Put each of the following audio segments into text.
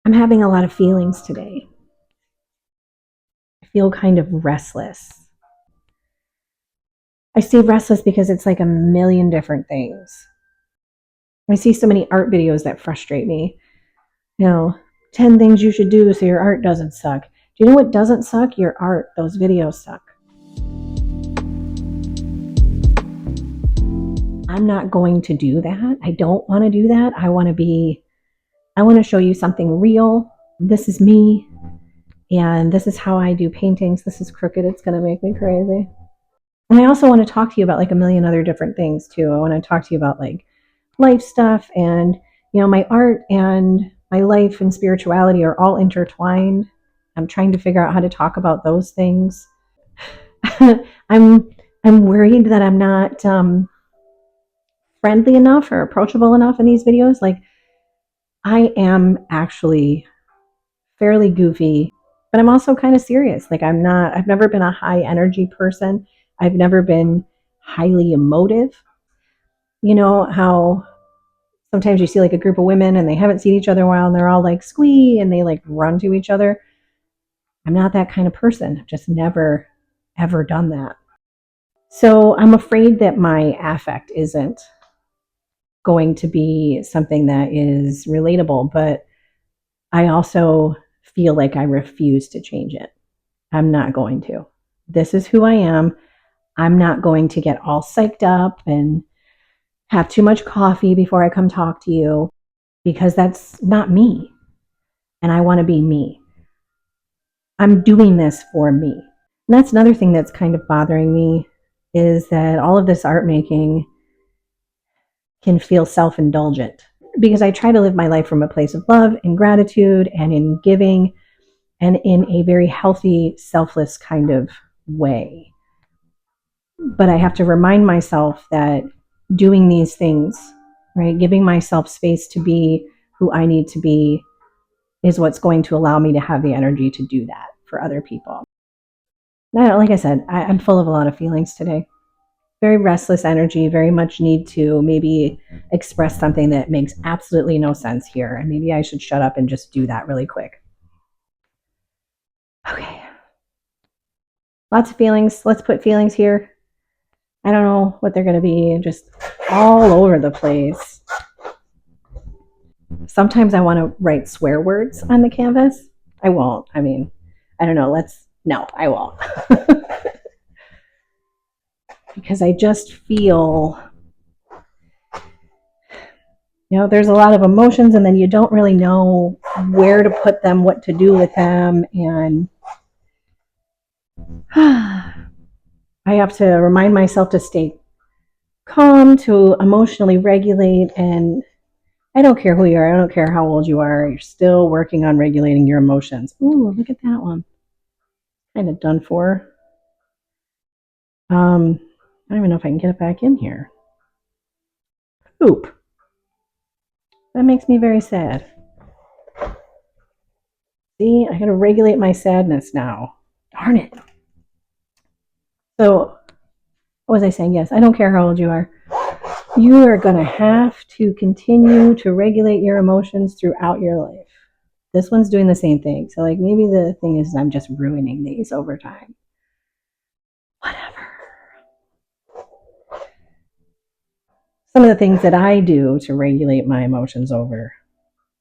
I'm having a lot of feelings today. I feel kind of restless. I say restless because it's like a million different things. I see so many art videos that frustrate me. 10 things you should do so your art doesn't suck. Do you know what doesn't suck? Your art. Those videos suck. I'm not going to do that. I don't want to do that. I want to show you something real. This is me. And this is how I do paintings. This is crooked. It's going to make me crazy. And I also want to talk to you about like a million other different things too. I want to talk to you about like life stuff, and my art and my life and spirituality are all intertwined. I'm trying to figure out how to talk about those things. I'm worried that I'm not friendly enough or approachable enough in these videos. Like, I am actually fairly goofy, but I'm also kind of serious. Like, I've never been a high energy person. I've never been highly emotive. You know how sometimes you see like a group of women and they haven't seen each other in a while and they're all like squee and they like run to each other. I'm not that kind of person. I've just never, ever done that. So I'm afraid that my affect isn't going to be something that is relatable, but I also feel like I refuse to change it. I'm not going to. This is who I am. I'm not going to get all psyched up and have too much coffee before I come talk to you, because that's not me. And I want to be me. I'm doing this for me. And that's another thing that's kind of bothering me, is that all of this art making can feel self-indulgent, because I try to live my life from a place of love and gratitude and in giving and in a very healthy, selfless kind of way. But I have to remind myself that doing these things, right, giving myself space to be who I need to be, is what's going to allow me to have the energy to do that for other people. Like I said, I'm full of a lot of feelings today. Very restless energy, very much need to maybe express something that makes absolutely no sense here. And maybe I should shut up and just do that really quick. Okay. Lots of feelings. Let's put feelings here. I don't know what they're going to be, just all over the place. Sometimes I want to write swear words on the canvas. I won't. I mean, I don't know. No, I won't. Because I just feel, there's a lot of emotions, and then you don't really know where to put them, what to do with them. And I have to remind myself to stay calm, to emotionally regulate. And I don't care who you are. I don't care how old you are. You're still working on regulating your emotions. Ooh, look at that one. Kind of done for. I don't even know if I can get it back in here. Poop. That makes me very sad. See, I gotta regulate my sadness now. Darn it. So, what was I saying? Yes, I don't care how old you are. You are gonna have to continue to regulate your emotions throughout your life. This one's doing the same thing. So, like, maybe the thing is I'm just ruining these over time. Whatever. Some of the things that I do to regulate my emotions over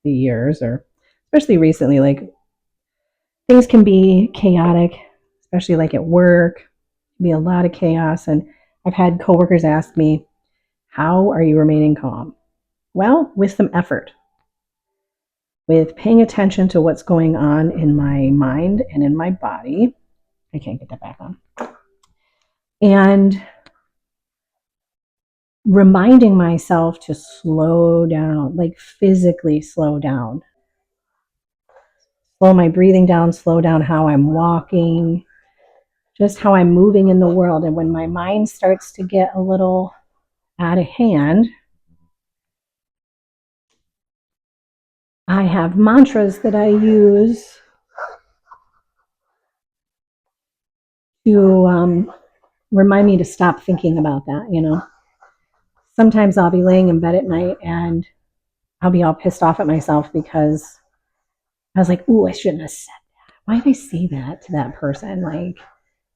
the years, or especially recently, like, things can be chaotic, especially like at work. Can be a lot of chaos. And I've had coworkers ask me, how are you remaining calm? Well, with some effort, with paying attention to what's going on in my mind and in my body. I can't get that back on. And reminding myself to slow down, like physically slow down. Slow my breathing down, slow down how I'm walking, just how I'm moving in the world. And when my mind starts to get a little out of hand, I have mantras that I use to remind me to stop thinking about that. Sometimes I'll be laying in bed at night and I'll be all pissed off at myself because I was like, ooh, I shouldn't have said that. Why did I say that to that person? Like,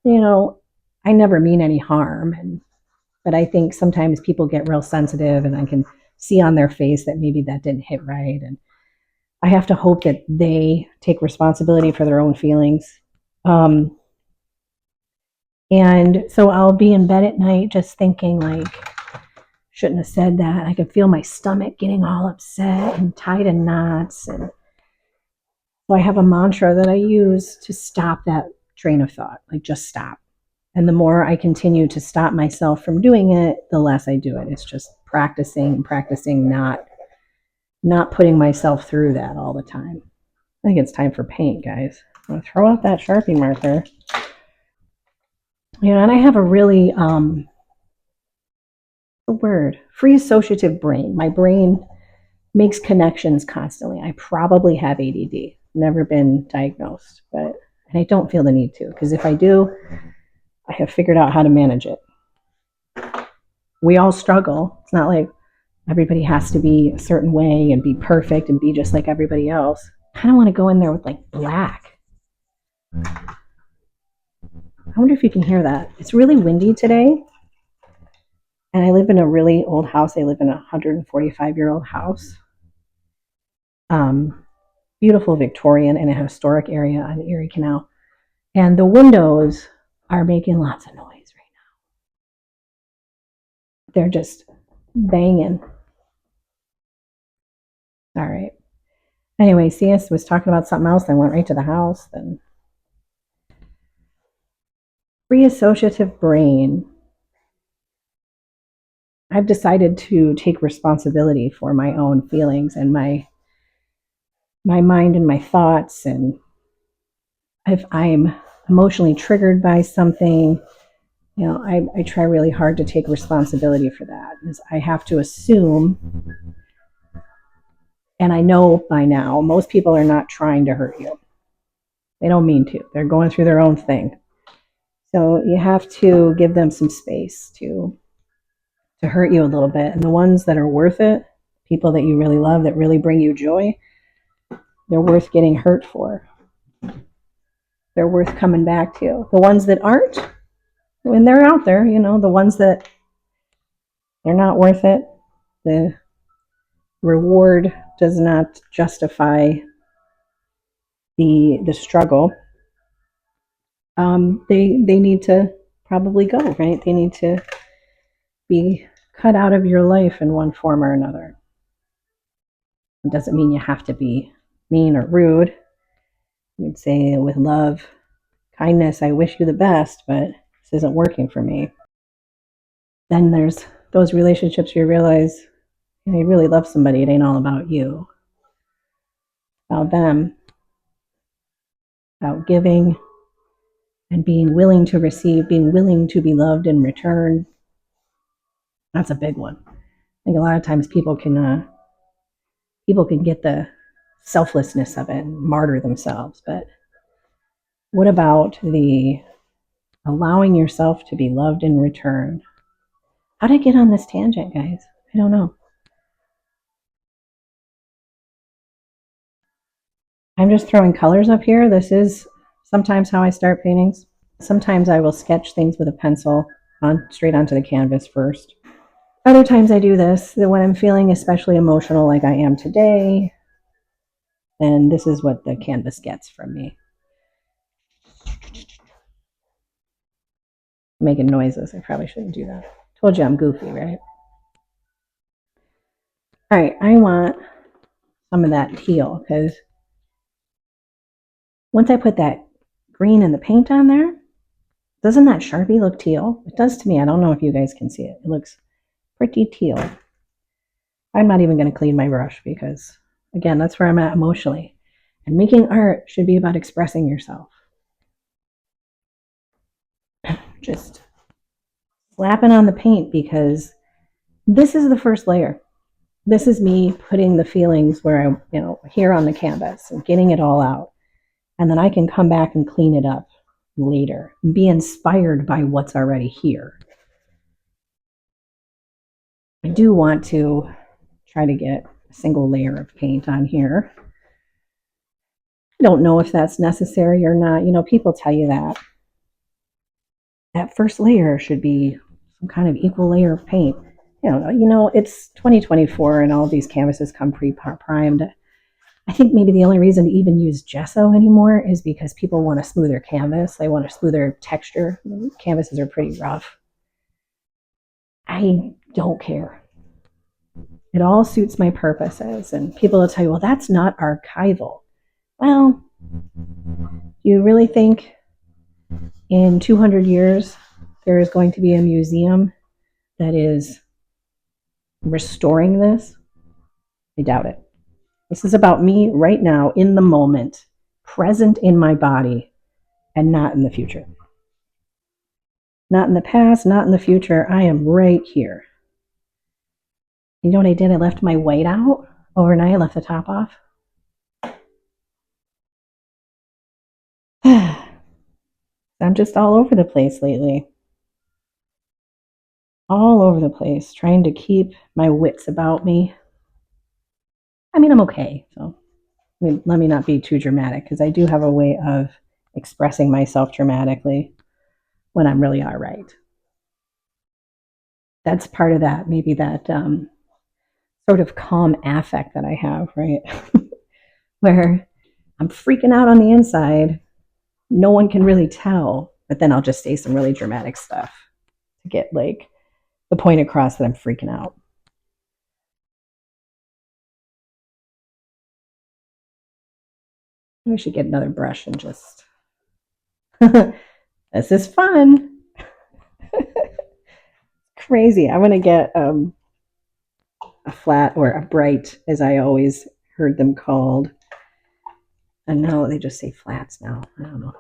you know, I never mean any harm. But I think sometimes people get real sensitive and I can see on their face that maybe that didn't hit right. And I have to hope that they take responsibility for their own feelings. Um, and so I'll be in bed at night just thinking, like, shouldn't have said that. I can feel my stomach getting all upset and tied in knots. And so I have a mantra that I use to stop that train of thought, like just stop. And the more I continue to stop myself from doing it, the less I do it. It's just practicing and practicing, not putting myself through that all the time. I think it's time for paint, guys. I'm gonna throw out that Sharpie marker. You know, and I have a really the word free associative brain. My brain makes connections constantly. I probably have ADD. Never been diagnosed, but and I don't feel the need to, because if I do, I have figured out how to manage it. We all struggle. It's not like everybody has to be a certain way and be perfect and be just like everybody else. I kind of want to go in there with like black. I wonder if you can hear that. It's really windy today. And I live in a really old house. I live in a 145-year-old house. Beautiful Victorian in a historic area on the Erie Canal. And the windows are making lots of noise right now. They're just banging. All right. Anyway, CS was talking about something else. I went right to the house. Then free associative brain. I've decided to take responsibility for my own feelings and my mind and my thoughts. And if I'm emotionally triggered by something, you know, I try really hard to take responsibility for that. Because I have to assume, and I know by now, most people are not trying to hurt you. They don't mean to. They're going through their own thing. So you have to give them some space to hurt you a little bit. And the ones that are worth it, people that you really love, that really bring you joy, they're worth getting hurt for. They're worth coming back to. The ones that aren't, when they're out there, you know, the ones that they're not worth it, the reward does not justify the struggle. They need to probably go, right? They need to be cut out of your life in one form or another. It doesn't mean you have to be mean or rude. You'd say with love, kindness, I wish you the best, but this isn't working for me. Then there's those relationships you realize, you know, you really love somebody. It ain't all about you, about them, about giving and being willing to receive, being willing to be loved in return. That's a big one. I think a lot of times people can get the selflessness of it and martyr themselves. But what about the allowing yourself to be loved in return? How did I get on this tangent, guys? I don't know. I'm just throwing colors up here. This is sometimes how I start paintings. Sometimes I will sketch things with a pencil straight onto the canvas first. Other times I do this, that when I'm feeling especially emotional like I am today, then this is what the canvas gets from me. Making noises. I probably shouldn't do that. Told you I'm goofy, right? All right, I want some of that teal because once I put that green and the paint on there, doesn't that Sharpie look teal? It does to me. I don't know if you guys can see it. It looks pretty teal. I'm not even going to clean my brush because, again, that's where I'm at emotionally. And making art should be about expressing yourself. Just slapping on the paint because this is the first layer. This is me putting the feelings where I, you know, here on the canvas and getting it all out. And then I can come back and clean it up later and be inspired by what's already here. I do want to try to get a single layer of paint on here. I don't know if that's necessary or not. People tell you that first layer should be some kind of equal layer of paint. It's 2024 and all these canvases come pre-primed. I think maybe the only reason to even use gesso anymore is because people want a smoother canvas. They want a smoother texture. Canvases are pretty rough. I don't care. It all suits my purposes. And people will tell you, well, that's not archival. Well, do you really think in 200 years there is going to be a museum that is restoring this? I doubt it. This is about me right now, in the moment, present in my body, and not in the future. Not in the past, not in the future. I am right here. You know what I did? I left my white out overnight. I left the top off. I'm just all over the place lately. All over the place, trying to keep my wits about me. I mean, I'm okay. So let me not be too dramatic, because I do have a way of expressing myself dramatically when I'm really all right. That's part of that, maybe that sort of calm affect that I have, right? Where I'm freaking out on the inside. No one can really tell, but then I'll just say some really dramatic stuff to get like the point across that I'm freaking out. I should get another brush and just this is fun. Crazy. I'm gonna get a flat or a bright, as I always heard them called. And now they just say flats now. I don't know.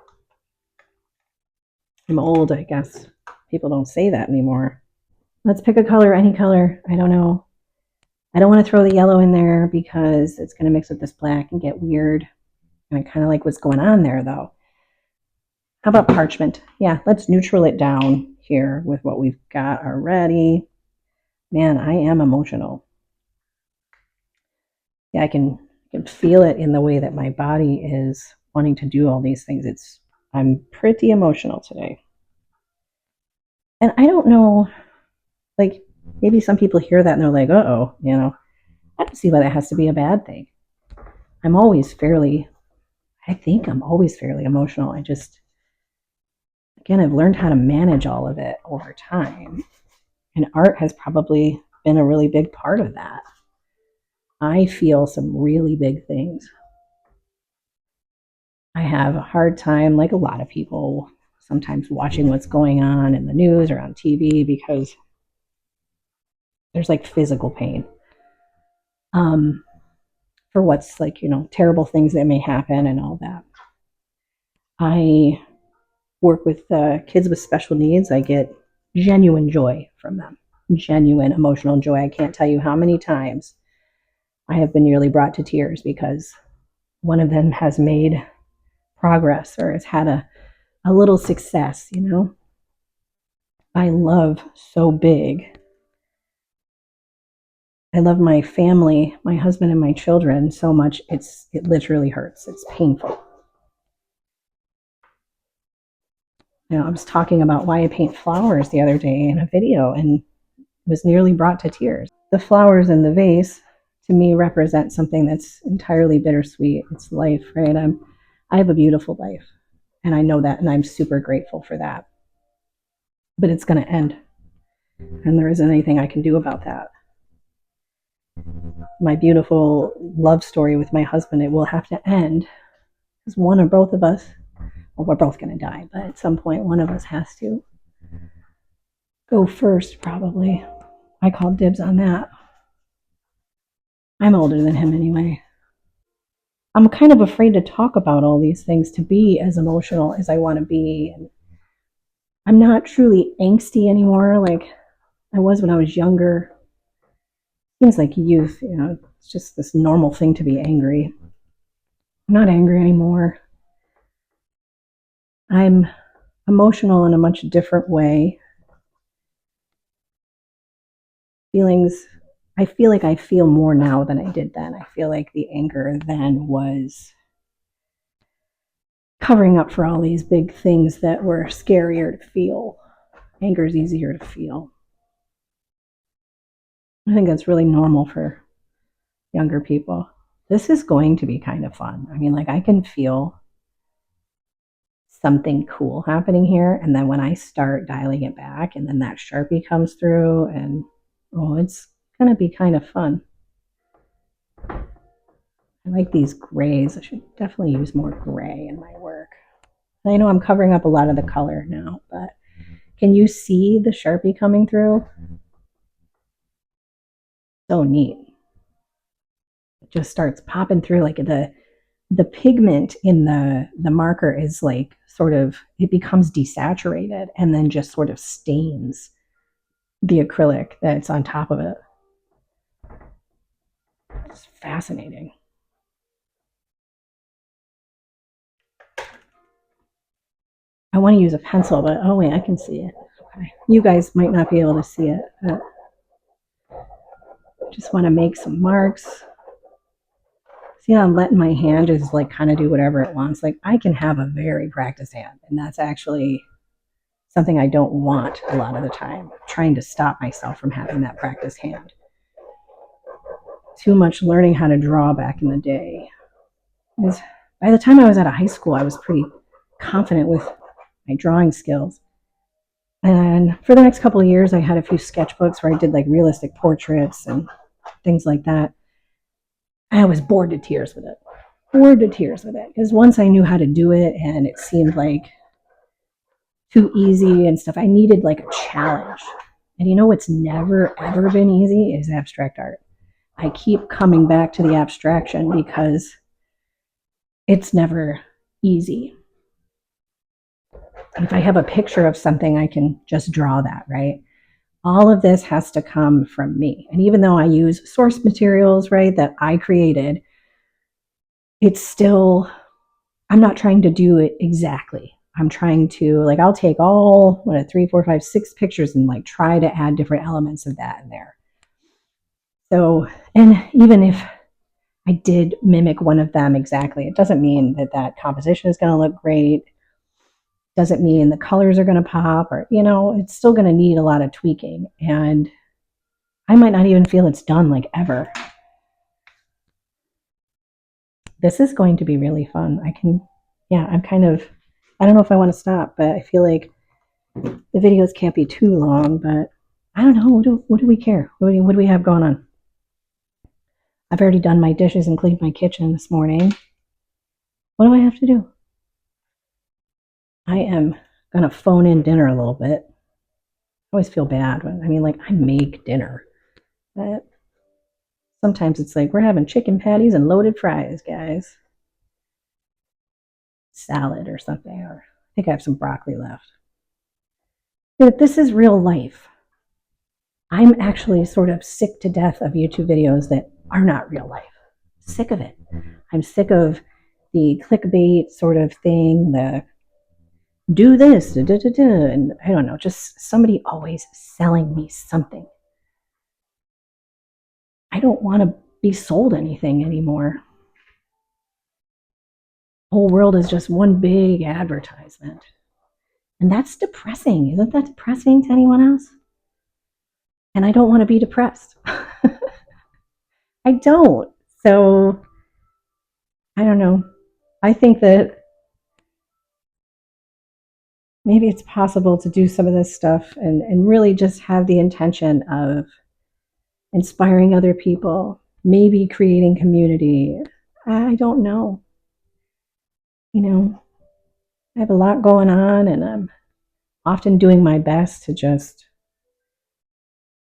I'm old, I guess. People don't say that anymore. Let's pick a color, any color. I don't know. I don't want to throw the yellow in there because it's going to mix with this black and get weird. And I kind of like what's going on there, though. How about parchment? Yeah, let's neutral it down here with what we've got already. Man, I am emotional. Yeah, I can feel it in the way that my body is wanting to do all these things. I'm pretty emotional today. And I don't know, like, maybe some people hear that and they're like, uh-oh, I don't see why that has to be a bad thing. I think I'm always fairly emotional. Again, I've learned how to manage all of it over time. And art has probably been a really big part of that. I feel some really big things. I have a hard time, like a lot of people, sometimes watching what's going on in the news or on TV because there's like physical pain for what's like, terrible things that may happen and all that. I work with kids with special needs. I get genuine joy from them, genuine emotional joy. I can't tell you how many times I have been nearly brought to tears because one of them has made progress or has had a little success. I love so big. I love my family, my husband and my children so much it literally hurts. It's painful. I was talking about why I paint flowers the other day in a video and was nearly brought to tears. The flowers in the vase to me represent something that's entirely bittersweet. It's life, right? I have a beautiful life, and I know that, and I'm super grateful for that. But it's going to end, and there isn't anything I can do about that. My beautiful love story with my husband, it will have to end because one or both of us, well, we're both going to die, but at some point one of us has to go first, probably. I call dibs on that. I'm older than him anyway. I'm kind of afraid to talk about all these things, to be as emotional as I want to be. And I'm not truly angsty anymore like I was when I was younger. Seems like youth, it's just this normal thing to be angry. I'm not angry anymore. I'm emotional in a much different way. I feel like I feel more now than I did then. I feel like the anger then was covering up for all these big things that were scarier to feel. Anger is easier to feel. I think that's really normal for younger people. This is going to be kind of fun. I mean, like, I can feel something cool happening here, and then when I start dialing it back and then that Sharpie comes through, and it's going to be kind of fun. I like these grays. I should definitely use more gray in my work. I know I'm covering up a lot of the color now, but can you see the Sharpie coming through? So neat. It just starts popping through, like the pigment in the marker is like sort of, it becomes desaturated and then just sort of stains the acrylic that's on top of it. It's fascinating. I want to use a pencil, but oh wait, I can see it. Okay. You guys might not be able to see it, but I just want to make some marks. See how I'm letting my hand just like kind of do whatever it wants. Like, I can have a very practiced hand, and that's actually something I don't want a lot of the time. I'm trying to stop myself from having that practiced hand. Too much learning how to draw back in the day. Because by the time I was out of high school, I was pretty confident with my drawing skills. And for the next couple of years, I had a few sketchbooks where I did like realistic portraits and things like that. I was bored to tears with it. Bored to tears with it. Because once I knew how to do it and it seemed like too easy and stuff, I needed like a challenge. And you know what's never, ever been easy is abstract art. I keep coming back to the abstraction because it's never easy. If I have a picture of something, I can just draw that, right? All of this has to come from me. And even though I use source materials, right, that I created, it's still, I'm not trying to do it exactly. I'm trying to, like, I'll take all, 3, 4, 5, 6 pictures and like try to add different elements of that in there. So, and even if I did mimic one of them exactly, it doesn't mean that that composition is going to look great. Doesn't mean the colors are going to pop, or, it's still going to need a lot of tweaking. And I might not even feel it's done, like, ever. This is going to be really fun. I'm kind of, I don't know if I want to stop, but I feel like the videos can't be too long, but I don't know. What do we care? What do we have going on? I've already done my dishes and cleaned my kitchen this morning. What do I have to do? I am going to phone in dinner a little bit. I always feel bad when, I make dinner. But sometimes it's like, we're having chicken patties and loaded fries, guys. Salad or something. Or I think I have some broccoli left. But this is real life. I'm actually sort of sick to death of YouTube videos that are not real life. Sick of it. I'm sick of the clickbait sort of thing, the do this, and I don't know, just somebody always selling me something. I don't want to be sold anything anymore. The whole world is just one big advertisement. And that's depressing. Isn't that depressing to anyone else? And I don't want to be depressed. I don't. So, I don't know. I think that maybe it's possible to do some of this stuff and really just have the intention of inspiring other people, maybe creating community. I don't know. I have a lot going on, and I'm often doing my best to just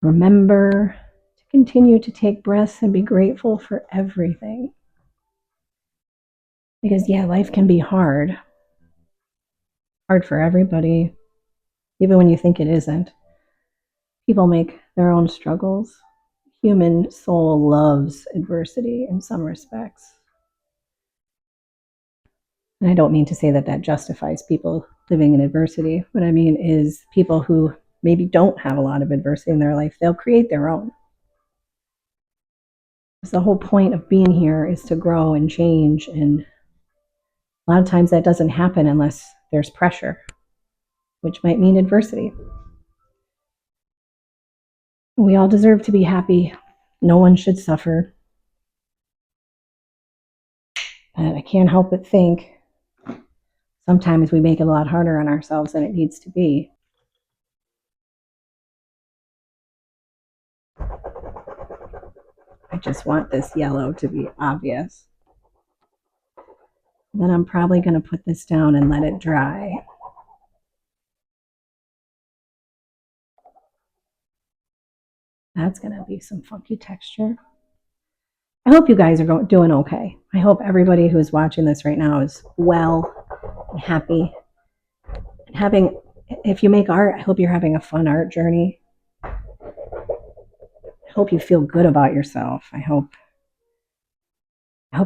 remember to continue to take breaths and be grateful for everything. Because, life can be hard. Hard for everybody, even when you think it isn't. People make their own struggles. Human soul loves adversity in some respects. And I don't mean to say that that justifies people living in adversity. What I mean is people who maybe don't have a lot of adversity in their life, they'll create their own. Because the whole point of being here is to grow and change and A lot of times that doesn't happen unless there's pressure, which might mean adversity. We all deserve to be happy. No one should suffer. And I can't help but think sometimes we make it a lot harder on ourselves than it needs to be. I just want this yellow to be obvious. Then I'm probably going to put this down and let it dry. That's going to be some funky texture. I hope you guys are doing okay. I hope everybody who's watching this right now is well and happy. And if you make art, I hope you're having a fun art journey. I hope you feel good about yourself. I hope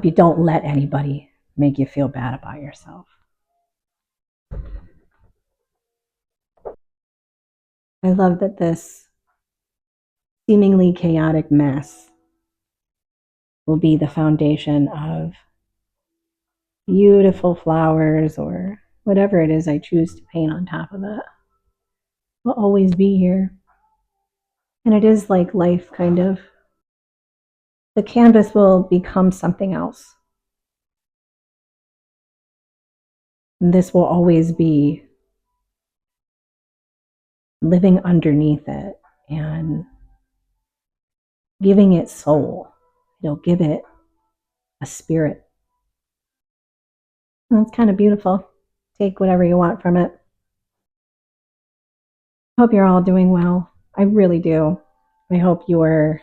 you don't let anybody make you feel bad about yourself. I love that this seemingly chaotic mess will be the foundation of beautiful flowers or whatever it is I choose to paint on top of it. Will always be here. And it is like life, kind of. The canvas will become something else. And this will always be living underneath it and giving it soul. It'll give it a spirit. And it's kind of beautiful. Take whatever you want from it. I hope you're all doing well. I really do. I hope you're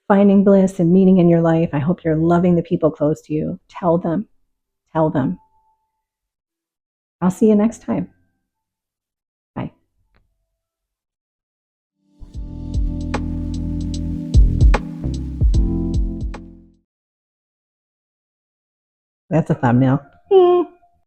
finding bliss and meaning in your life. I hope you're loving the people close to you. Tell them. Tell them. I'll see you next time. Bye. That's a thumbnail.